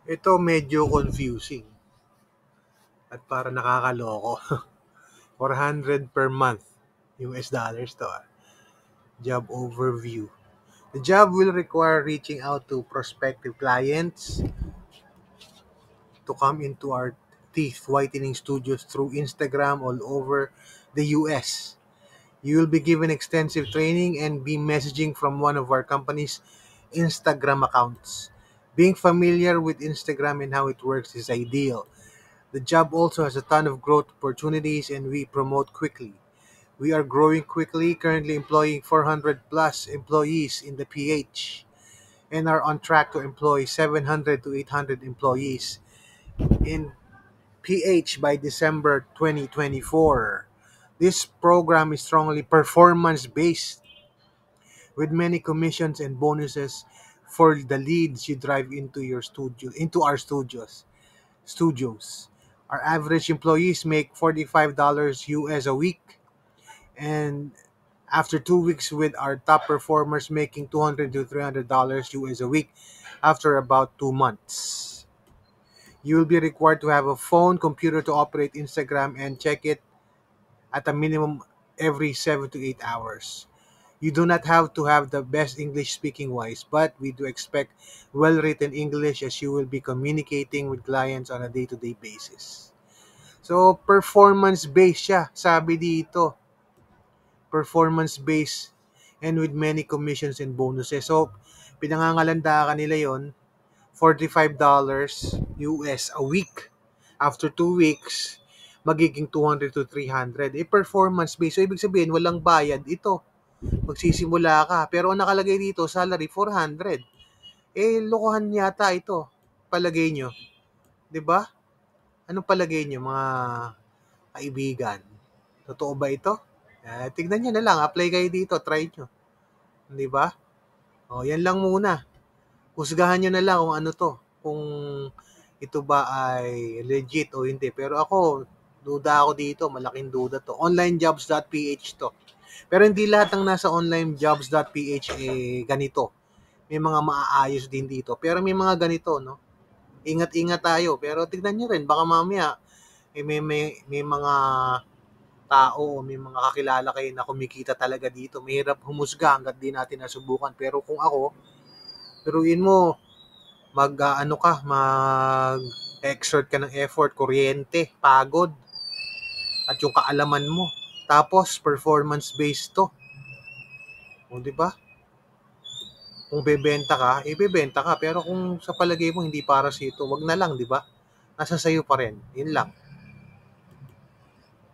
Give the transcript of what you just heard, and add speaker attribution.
Speaker 1: Ito medyo confusing at para nakakaloko. 400 per month US dollars to. Job overview. The job will require reaching out to prospective clients to come into our teeth whitening studios through Instagram all over the US. You will be given extensive training and be messaging from one of our company's Instagram accounts. Being familiar with Instagram and how it works is ideal. The job also has a ton of growth opportunities and we promote quickly. We are growing quickly, currently employing 400 plus employees in the PH and are on track to employ 700 to 800 employees in PH by December 2024. This program is strongly performance based with many commissions and bonuses for the leads you drive into our studios. Our average employees make $45 US a week, and after 2 weeks with our top performers making $200 to $300 US a week after about 2 months. You will be required to have a phone, computer to operate Instagram and check it at a minimum every 7 to 8 hours. You do not have to have the best English speaking wise, but we do expect well written English as you will be communicating with clients on a day-to-day basis. So, performance based siya, sabi dito. Performance based and with many commissions and bonuses. So, pinangangalanda ka nila yon $45 US a week. After 2 weeks, magiging 200 to 300. Performance based. So, ibig sabihin, walang bayad ito. Magsisimula ka. Pero ang nakalagay dito, salary 400. Lokohan yata ito. Palagay nyo. 'Di ba? Anong palagay nyo, mga kaibigan? Totoo ba ito? Tignan nyo na lang. Apply kayo dito. Try nyo. 'Di ba? Yan lang muna. Husgahan nyo na lang kung ano to. Kung ito ba ay legit o hindi. Pero ako, duda ako dito. Malaking duda to. Onlinejobs.ph to. Pero hindi lahat ng nasa onlinejobs.ph ganito. May mga maaayos din dito. Pero may mga ganito, no? Ingat-ingat tayo. Pero tignan nyo rin. Baka mamaya, may mga tao o may mga kakilala kayo na kumikita talaga dito. Mahirap humusga hanggat di natin nasubukan. Pero kung ako, turuin mo, mag-exert ka ng effort, kuryente, pagod, at yung kaalaman mo. Tapos, performance-based to. Di ba? Kung bebenta ka. Pero kung sa palagay mo hindi para sa ito, wag na lang, di ba? Nasa sayo pa rin. Yun lang.